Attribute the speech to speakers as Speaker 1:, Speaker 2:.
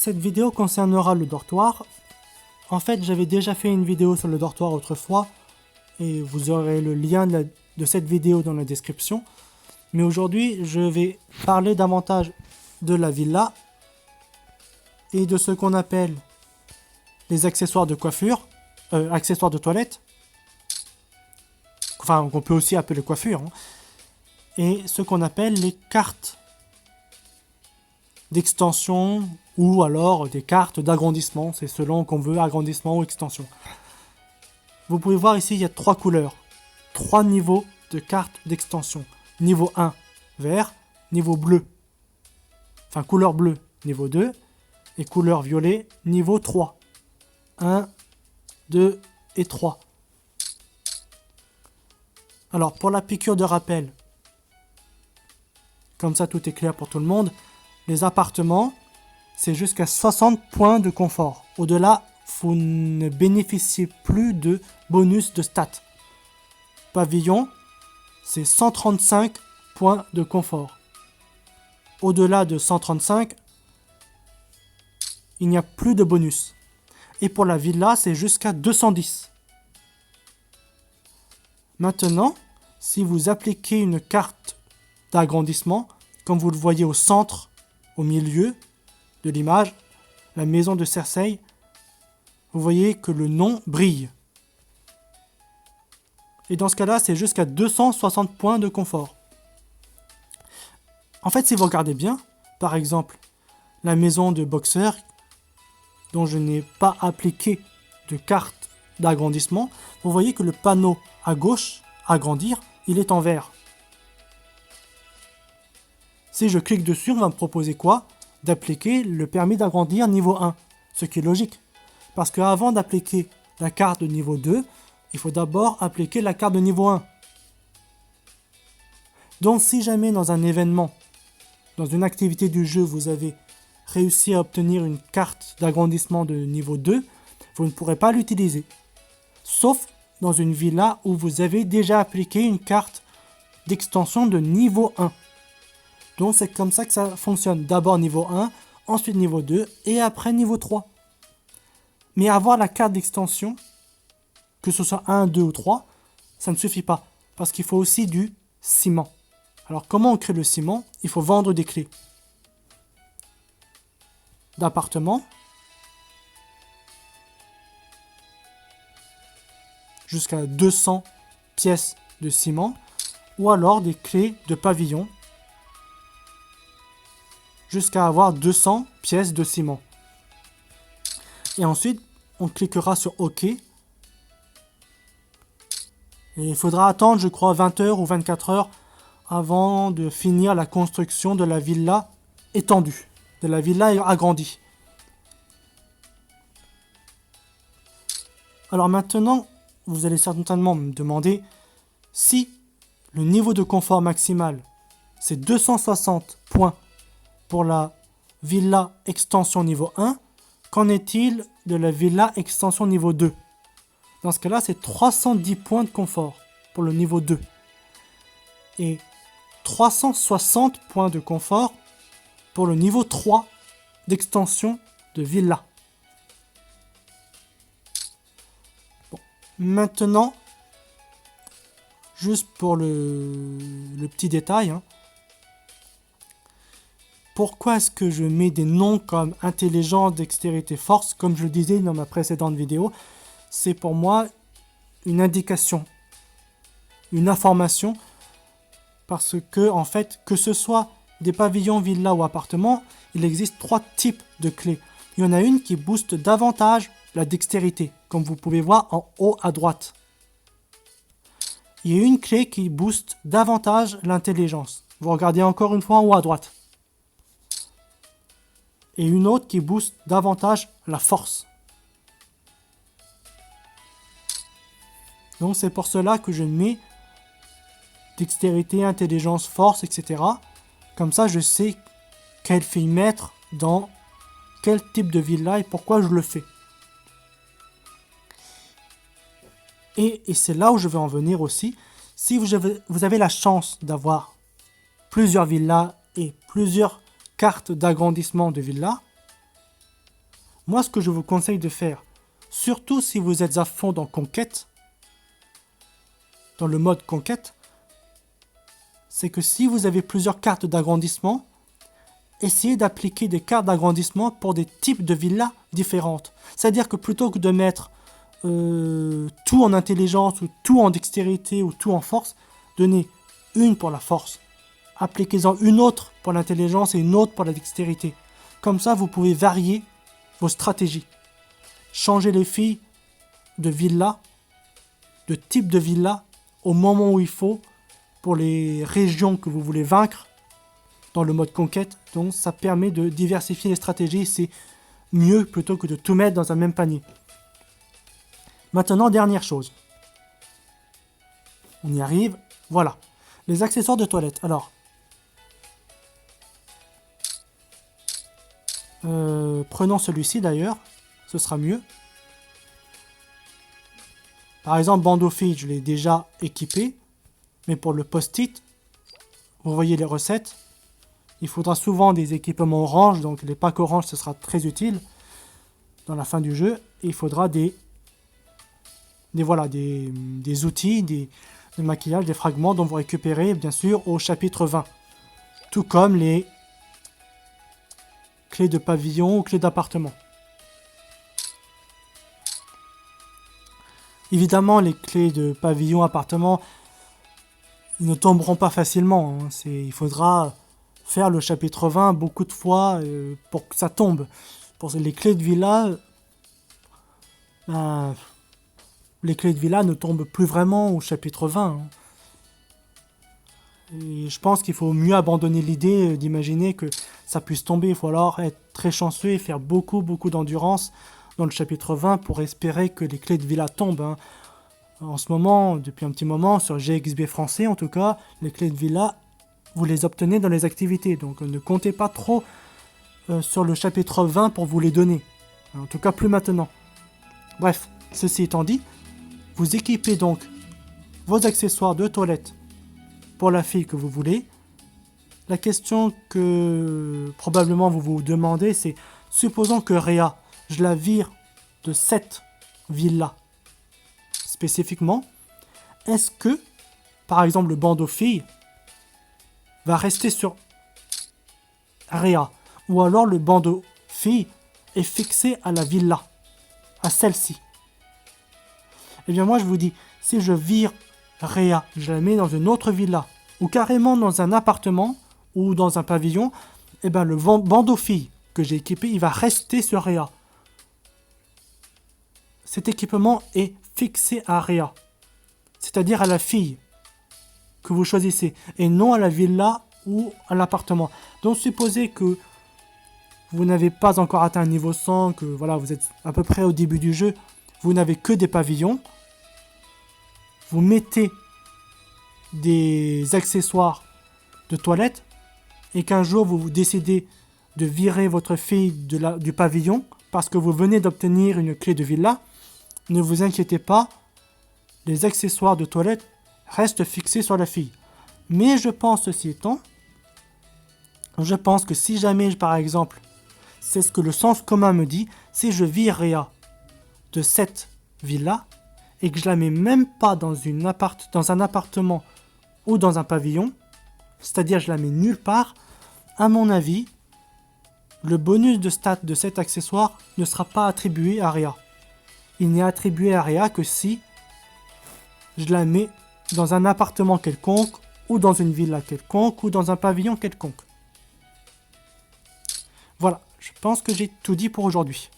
Speaker 1: Cette vidéo concernera le dortoir. En fait, j'avais déjà fait une vidéo sur le dortoir autrefois et vous aurez le lien de cette vidéo dans la description. Mais aujourd'hui, je vais parler davantage de la villa et de ce qu'on appelle les accessoires de coiffure, accessoires de toilette, enfin qu'on peut aussi appeler coiffure, hein, et ce qu'on appelle les cartes d'extension ou alors des cartes d'agrandissement, c'est selon qu'on veut agrandissement ou extension. Vous pouvez voir ici, il y a 3 couleurs, 3 niveaux de cartes d'extension. Niveau 1, vert, niveau bleu, enfin couleur bleue, niveau 2, et couleur violet, niveau 3. 1, 2 et 3. Alors, pour la piqûre de rappel, comme ça tout est clair pour tout le monde, les appartements, c'est jusqu'à 60 points de confort. Au-delà, vous ne bénéficiez plus de bonus de stats. Pavillon, c'est 135 points de confort. Au-delà de 135, il n'y a plus de bonus. Et pour la villa, c'est jusqu'à 210. Maintenant, si vous appliquez une carte d'agrandissement, comme vous le voyez au centre, au milieu de l'image, la maison de Cersei, vous voyez que le nom brille. Et dans ce cas-là, c'est jusqu'à 260 points de confort. En fait, si vous regardez bien, par exemple, la maison de Boxer, dont je n'ai pas appliqué de carte d'agrandissement, vous voyez que le panneau à gauche, agrandir, il est en vert. Si je clique dessus, on va me proposer quoi? D'appliquer le permis d'agrandir niveau 1, ce qui est logique. Parce qu'avant d'appliquer la carte de niveau 2, il faut d'abord appliquer la carte de niveau 1. Donc si jamais dans un événement, dans une activité du jeu, vous avez réussi à obtenir une carte d'agrandissement de niveau 2, vous ne pourrez pas l'utiliser. Sauf dans une villa où vous avez déjà appliqué une carte d'extension de niveau 1. Donc c'est comme ça que ça fonctionne. D'abord niveau 1, ensuite niveau 2 et après niveau 3. Mais avoir la carte d'extension, que ce soit 1, 2 ou 3, ça ne suffit pas. Parce qu'il faut aussi du ciment. Alors comment on crée le ciment? Il faut vendre des clés d'appartement jusqu'à 200 pièces de ciment ou alors des clés de pavillon jusqu'à avoir 200 pièces de ciment. Et ensuite, on cliquera sur OK. Et il faudra attendre, je crois, 20 heures ou 24 heures avant de finir la construction de la villa étendue, de la villa agrandie. Alors maintenant, vous allez certainement me demander si le niveau de confort maximal, c'est 260 points pour la villa extension niveau 1, qu'en est-il de la villa extension niveau 2? Dans ce cas-là, c'est 310 points de confort pour le niveau 2. Et 360 points de confort pour le niveau 3 d'extension de villa. Bon. Maintenant, juste pour le petit détail, hein, pourquoi est-ce que je mets des noms comme intelligence, dextérité, force? Comme je le disais dans ma précédente vidéo, c'est pour moi une indication, une information, parce que, en fait, que ce soit des pavillons, villas ou appartements, il existe 3 types de clés. Il y en a une qui booste davantage la dextérité, comme vous pouvez voir en haut à droite. Il y a une clé qui booste davantage l'intelligence. Vous regardez encore une fois en haut à droite. Et une autre qui booste davantage la force. Donc c'est pour cela que je mets dextérité, intelligence, force, etc. Comme ça je sais quelle fille mettre dans quel type de villa et pourquoi je le fais. Et c'est là où je vais en venir aussi. Si vous avez la chance d'avoir plusieurs villas et plusieurs cartes d'agrandissement de villas, Moi, ce que je vous conseille de faire, surtout si vous êtes à fond dans Conquête, dans le mode Conquête, c'est que si vous avez plusieurs cartes d'agrandissement, essayez d'appliquer des cartes d'agrandissement pour des types de villas différentes. C'est-à-dire que plutôt que de mettre tout en intelligence, ou tout en dextérité, ou tout en force, donnez une pour la force. Appliquez-en une autre pour l'intelligence et une autre pour la dextérité. Comme ça, vous pouvez varier vos stratégies. Changer les filles de villa, de type de villa, au moment où il faut, pour les régions que vous voulez vaincre, dans le mode conquête. Donc ça permet de diversifier les stratégies, c'est mieux plutôt que de tout mettre dans un même panier. Maintenant, dernière chose. On y arrive, voilà. Les accessoires de toilette. Alors, prenons celui-ci d'ailleurs, ce sera mieux. Par exemple, bandeau fille, je l'ai déjà équipé. Mais pour le post-it, vous voyez les recettes. Il faudra souvent des équipements orange, donc les packs orange, ce sera très utile dans la fin du jeu. Et il faudra des outils, des maquillages, des fragments dont vous récupérez bien sûr au chapitre 20. Tout comme les clés de pavillon ou clés d'appartement. Évidemment, les clés de pavillon, appartement, ils ne tomberont pas facilement. Hein. Il faudra faire le chapitre 20 beaucoup de fois pour que ça tombe. Pour les clés de villa, les clés de villa ne tombent plus vraiment au chapitre 20. Hein. Et je pense qu'il faut mieux abandonner l'idée d'imaginer que ça puisse tomber. Il faut alors être très chanceux et faire beaucoup d'endurance dans le chapitre 20 pour espérer que les clés de villa tombent. Hein. En ce moment, depuis un petit moment, sur GXB français en tout cas, les clés de villa, vous les obtenez dans les activités. Donc ne comptez pas trop sur le chapitre 20 pour vous les donner. En tout cas, plus maintenant. Bref, ceci étant dit, vous équipez donc vos accessoires de toilette pour la fille que vous voulez. La question que probablement vous vous demandez, c'est supposons que Réa, je la vire de cette ville-là spécifiquement, est-ce que, par exemple, le bandeau fille va rester sur Réa, ou alors le bandeau fille est fixé à la villa, à celle-ci? Eh bien moi je vous dis, si je vire Réa, je la mets dans une autre villa, ou carrément dans un appartement, ou dans un pavillon, eh bien le bandeau fille que j'ai équipé, il va rester sur Réa. Cet équipement est fixé à Réa, c'est-à-dire à la fille que vous choisissez, et non à la villa ou à l'appartement. Donc supposez que vous n'avez pas encore atteint un niveau 100, que voilà, vous êtes à peu près au début du jeu, vous n'avez que des pavillons, vous mettez des accessoires de toilette, et qu'un jour vous décidez de virer votre fille du pavillon, parce que vous venez d'obtenir une clé de villa, ne vous inquiétez pas, les accessoires de toilette restent fixés sur la fille. Mais je pense, ceci étant, je pense que si jamais, par exemple, c'est ce que le sens commun me dit, si je vire Réa de cette villa, et que je la mets même pas dans un appartement ou dans un pavillon, c'est-à-dire je la mets nulle part, à mon avis, le bonus de stats de cet accessoire ne sera pas attribué à Réa. Il n'est attribué à Réa que si je la mets dans un appartement quelconque, ou dans une villa quelconque, ou dans un pavillon quelconque. Voilà, je pense que j'ai tout dit pour aujourd'hui.